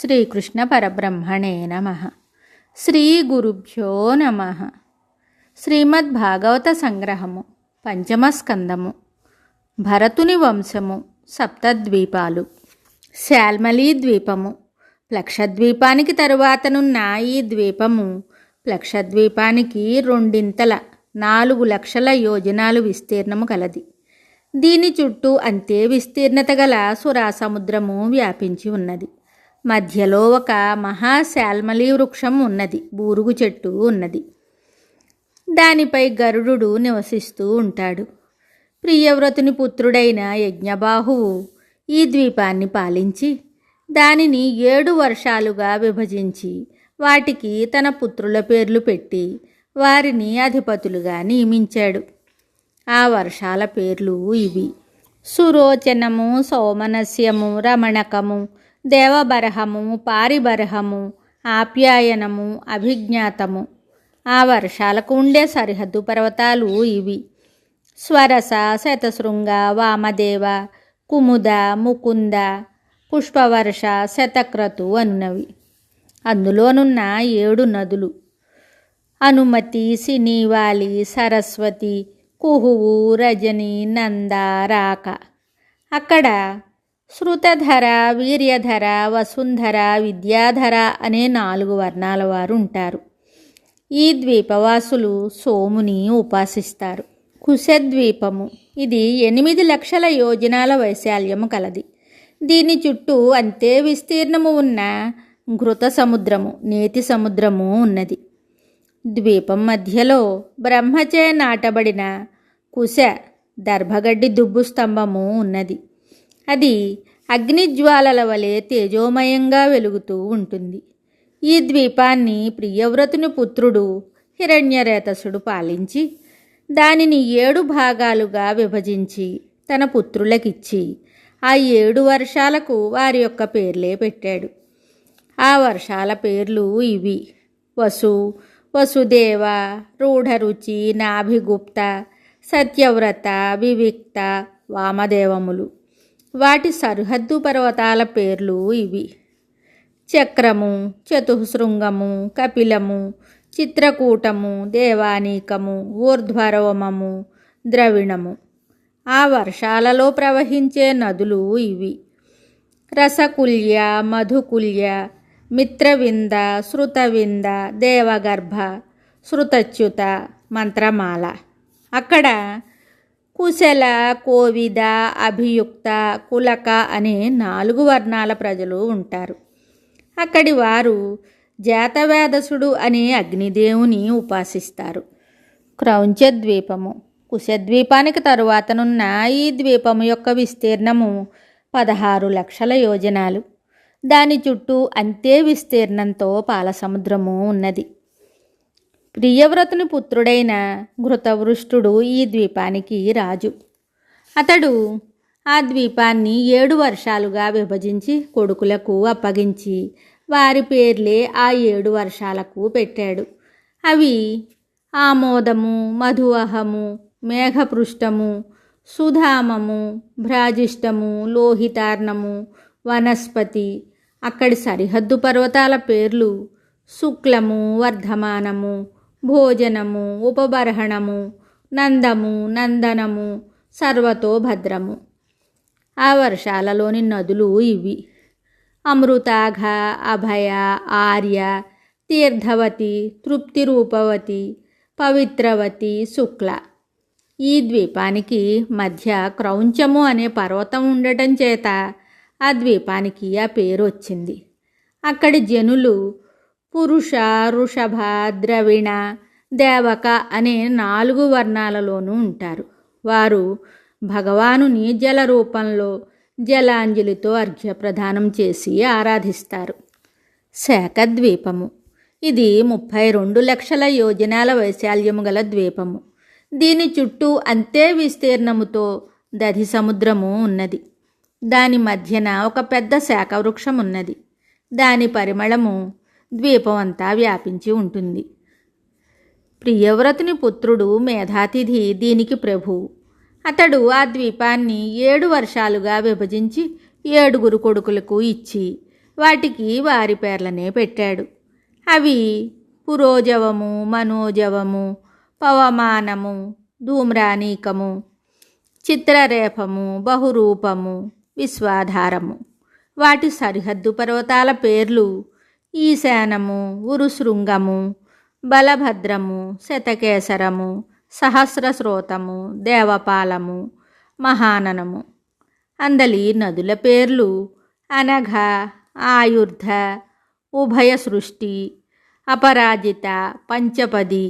శ్రీకృష్ణ పరబ్రహ్మణే నమః. శ్రీ గురుభ్యో నమః. శ్రీమద్భాగవత సంగ్రహము, పంచమ స్కందము. భరతుని వంశము, సప్తద్వీపాలు. శాల్మలీ ద్వీపము. ప్లక్షద్వీపానికి తరువాతనున్న ఈ ద్వీపము ప్లక్షద్వీపానికి రెండింతల 4,00,000 యోజనాలు విస్తీర్ణము కలది. దీని చుట్టూ అంతే విస్తీర్ణత గల సురాసముద్రము వ్యాపించి ఉన్నది. మధ్యలో ఒక మహాశాల్మలీ వృక్షం ఉన్నది. బూరుగు చెట్టు ఉన్నది. దానిపై గరుడు నివసిస్తూ ఉంటాడు. ప్రియవ్రతుని పుత్రుడైన యజ్ఞబాహువు ఈ ద్వీపాన్ని పాలించి దానిని 7 వర్షాలుగా విభజించి వాటికి తన పుత్రుల పేర్లు పెట్టి వారిని అధిపతులుగా నియమించాడు. ఆ వర్షాల పేర్లు ఇవి: సురోచనము, సౌమనస్యము, రమణకము, దేవబర్హము, పారిబర్హము, ఆప్యాయనము, అభిజ్ఞాతము. ఆ వర్షాలకు ఉండే సరిహద్దు పర్వతాలు ఇవి: స్వరస, శతశృంగ, వామదేవ, కుముద, ముకుంద, పుష్పవర్ష, శతక్రతు అన్నవి. అందులోనున్న 7 నదులు: అనుమతి, సినీవాలి, సరస్వతి, కుహువు, రజని, నంద, రాక. అక్కడ శృతధర, వీర్యధర, వసుంధర, విద్యాధర అనే 4 వర్ణాల వారు ఉంటారు. ఈ ద్వీపవాసులు సోముని ఉపాసిస్తారు. కుశద్వీపము. ఇది 8,00,000 యోజనాల వైశాల్యము కలది. దీని చుట్టూ అంతే విస్తీర్ణము ఉన్న ఘృత సముద్రము, నేతి సముద్రము ఉన్నది. ద్వీపం మధ్యలో బ్రహ్మచే నాటబడిన కుశ దర్భగడ్డి దుబ్బు స్తంభము ఉన్నది. అది అగ్నిజ్వాలల వలె తేజోమయంగా వెలుగుతూ ఉంటుంది. ఈ ద్వీపాన్ని ప్రియవ్రతుని పుత్రుడు హిరణ్యరేతసుడు పాలించి దానిని 7 భాగాలుగా విభజించి తన పుత్రులకిచ్చి ఆ 7 వర్షాలకు వారి యొక్క పేర్లే పెట్టాడు. ఆ వర్షాల పేర్లు ఇవి: వసు, వసుదేవ, రూఢరుచి, నాభిగుప్త, సత్యవ్రత, వివిక్త, వామదేవములు. వాటి సరిహద్దు పర్వతాల పేర్లు ఇవి: చక్రము, చతుశృంగము, కపిలము, చిత్రకూటము, దేవానీకము, ఊర్ధ్వరోమము, ద్రవిణము. ఆ వర్షాలలో ప్రవహించే నదులు ఇవి: రసకుల్య, మధుకుల్య, మిత్రవింద, శృతవింద, దేవగర్భ, శృతచ్యుత, మంత్రమాల. అక్కడ కుశల, కోవిద, అభియుక్త, కులక అనే 4 వర్ణాల ప్రజలు ఉంటారు. అక్కడి వారు జాతవేదసుడు అనే అగ్నిదేవుని ఉపాసిస్తారు. క్రౌంచ ద్వీపము. కుశద్వీపానికి తరువాతనున్న ఈ ద్వీపము యొక్క విస్తీర్ణము 16,00,000 యోజనాలు. దాని చుట్టూ అంతే విస్తీర్ణంతో పాలసముద్రము ఉన్నది. ప్రియవ్రతుని పుత్రుడైన ఘృతవృష్టుడు ఈ ద్వీపానికి రాజు. అతడు ఆ ద్వీపాన్ని 7 వర్షాలుగా విభజించి కొడుకులకు అప్పగించి వారి పేర్లే ఆ 7 వర్షాలకు పెట్టాడు. అవి ఆమోదము, మధువహము, మేఘపృష్టము, సుధామము, భ్రాజిష్టము, లోహితార్ణము, వనస్పతి. అక్కడి సరిహద్దు పర్వతాల పేర్లు శుక్లము, వర్ధమానము, భోజనము, ఉపబర్హణము, నందము, నందనము, సర్వతో భద్రము. ఆ వర్షాలలోని నదులు ఇవి: అమృతాఘ, అభయ, ఆర్య, తీర్థవతి, తృప్తిరూపవతి, పవిత్రవతి, శుక్ల. ఈ ద్వీపానికి మధ్య క్రౌంచము అనే పర్వతం ఉండటం చేత ఆ ద్వీపానికి ఆ పేరు వచ్చింది. అక్కడి జనులు పురుష, వృషభ, ద్రవిణ, దేవక అనే 4 వర్ణాలలోనూ ఉంటారు. వారు భగవానుని జల రూపంలో జలాంజలితో అర్ఘ్యప్రదానం చేసి ఆరాధిస్తారు. శాఖద్వీపము. ఇది 32,00,000 యోజనాల వైశాల్యము గల ద్వీపము. దీని చుట్టూ అంతే విస్తీర్ణముతో దధి సముద్రము ఉన్నది. దాని మధ్యన ఒక పెద్ద శాఖవృక్షం ఉన్నది. దాని పరిమళము ద్వీపం అంతా వ్యాపించి ఉంటుంది. ప్రియవ్రతుని పుత్రుడు మేధాతిథి దీనికి ప్రభువు. అతడు ఆ ద్వీపాన్ని 7 వర్షాలుగా విభజించి 7 కొడుకులకు ఇచ్చి వాటికి వారి పేర్లనే పెట్టాడు. అవి పురోజవము, మనోజవము, పవమానము, ధూమ్రానీకము, చిత్రరేఫము, బహురూపము, విశ్వాధారము. వాటి సరిహద్దు పర్వతాల పేర్లు ఈశానము, ఉరుశృంగము, బలభద్రము, శతకేసరము, సహస్రశ్రోతము, దేవపాలము, మహాననము. అందలి నదుల పేర్లు అనఘ, ఆయుర్ధ, ఉభయ సృష్టి, అపరాజిత, పంచపది,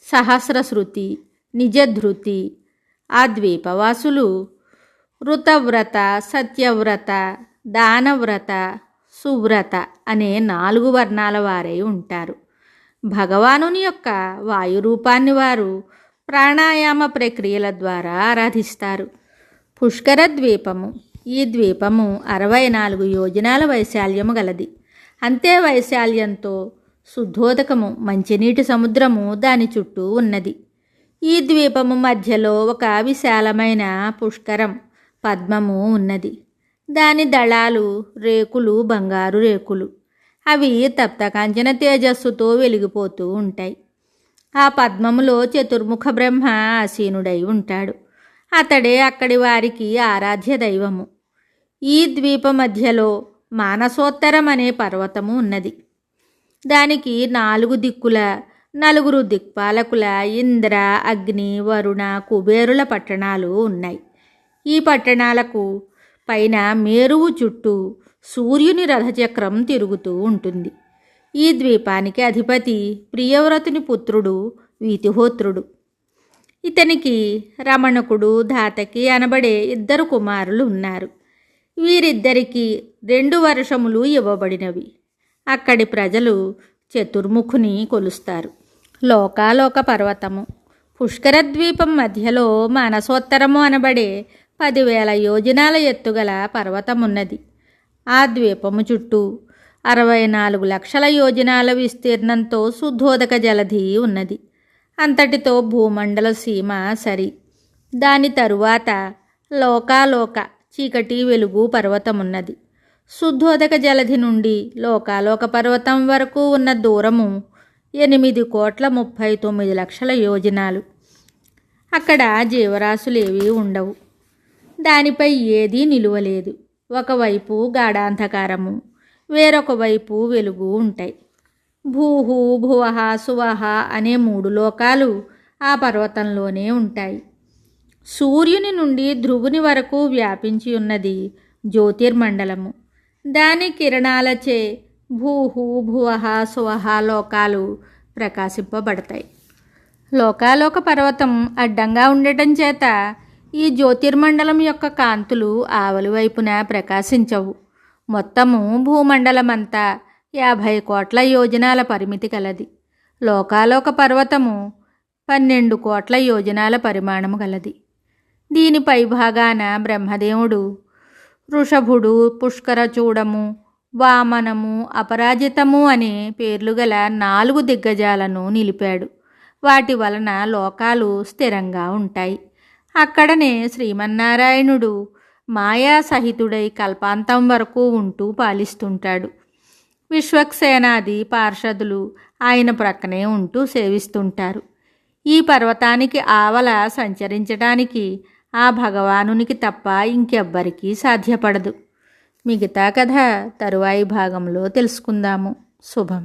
సహస్రశ్రుతి, నిజధృతి. ఆ ద్వీపవాసులు ఋతవ్రత, సత్యవ్రత, దానవ్రత, సువ్రత అనే 4 వర్ణాల వారై ఉంటారు. భగవానుని యొక్క వాయురూపాన్ని వారు ప్రాణాయామ ప్రక్రియల ద్వారా ఆరాధిస్తారు. పుష్కర ద్వీపము. ఈ ద్వీపము 64 యోజనాల వైశాల్యము గలది. అంతే వైశాల్యంతో శుద్ధోదకము మంచినీటి సముద్రము దాని చుట్టూ ఉన్నది. ఈ ద్వీపము మధ్యలో ఒక విశాలమైన పుష్కరం పద్మము ఉన్నది. దాని దళాలు రేకులు బంగారు రేకులు. అవి తప్తకాంచన తేజస్సుతో వెలిగిపోతూ ఉంటాయి. ఆ పద్మములో చతుర్ముఖ బ్రహ్మ ఆసీనుడై ఉంటాడు. అతడే అక్కడి వారికి ఆరాధ్య దైవము. ఈ ద్వీప మధ్యలో మానసోత్తరం అనే పర్వతము ఉన్నది. దానికి 4 దిక్కుల 4 దిక్పాలకుల ఇంద్ర, అగ్ని, వరుణ, కుబేరుల పట్టణాలు ఉన్నాయి. ఈ పట్టణాలకు పైన మేరువు చుట్టూ సూర్యుని రథచక్రం తిరుగుతూ ఉంటుంది. ఈ ద్వీపానికి అధిపతి ప్రియవ్రతుని పుత్రుడు వీతిహోత్రుడు. ఇతనికి రమణకుడు, ధాతకి అనబడే 2 కుమారులు ఉన్నారు. వీరిద్దరికీ 2 వర్షములు ఇవ్వబడినవి. అక్కడి ప్రజలు చతుర్ముఖుని కొలుస్తారు. లోకాలోక పర్వతము. పుష్కర ద్వీపం మధ్యలో మానసోత్తరము అనబడే 10,000 యోజనాల ఎత్తుగల పర్వతమున్నది. ఆ ద్వీపము చుట్టూ 64 లక్షల యోజనాల విస్తీర్ణంతో శుద్ధోదక జలధి ఉన్నది. అంతటితో భూమండల సీమ సరి. దాని తరువాత లోకాలోక చీకటి వెలుగు పర్వతమున్నది. శుద్ధోదక జలధి నుండి లోకాలోక పర్వతం వరకు ఉన్న దూరము 8,39,00,000 యోజనాలు. అక్కడ జీవరాశులేవీ ఉండవు. దానిపై ఏదీ నిలువలేదు. ఒకవైపు గాఢాంధకారము, వేరొక వైపు వెలుగు ఉంటాయి. భూహు, భువహ, సువహ అనే 3 లోకాలు ఆ పర్వతంలోనే ఉంటాయి. సూర్యుని నుండి ధ్రువుని వరకు వ్యాపించి ఉన్నది జ్యోతిర్మండలము. దాని కిరణాలచే భూహు, భువహ, సువహ లోకాలు ప్రకాశింపబడతాయి. లోకాలోక పర్వతం అడ్డంగా ఉండటం చేత ఈ జ్యోతిర్మండలం యొక్క కాంతులు ఆవలి వైపున ప్రకాశించవు. మొత్తము భూమండలమంతా 50 కోట్ల యోజనాల పరిమితి కలది. లోకాలోక పర్వతము 12 కోట్ల యోజనాల పరిమాణము గలది. దీని పైభాగాన బ్రహ్మదేవుడు వృషభుడు, పుష్కరచూడము, వామనము, అపరాజితము అనే పేర్లు గల 4 దిగ్గజాలను నిలిపాడు. వాటి వలన లోకాలు స్థిరంగా ఉంటాయి. అక్కడనే శ్రీమన్నారాయణుడు మాయా సహితుడై కల్పాంతం వరకు ఉంటూ పాలిస్తుంటాడు. విశ్వక్సేనాది పార్షదులు ఆయన ప్రక్కనే ఉంటూ సేవిస్తుంటారు. ఈ పర్వతానికి ఆవల సంచరించడానికి ఆ భగవానునికి తప్ప ఇంకెవ్వరికీ సాధ్యపడదు. మిగతా కథ తరువాయి భాగంలో తెలుసుకుందాము. శుభం.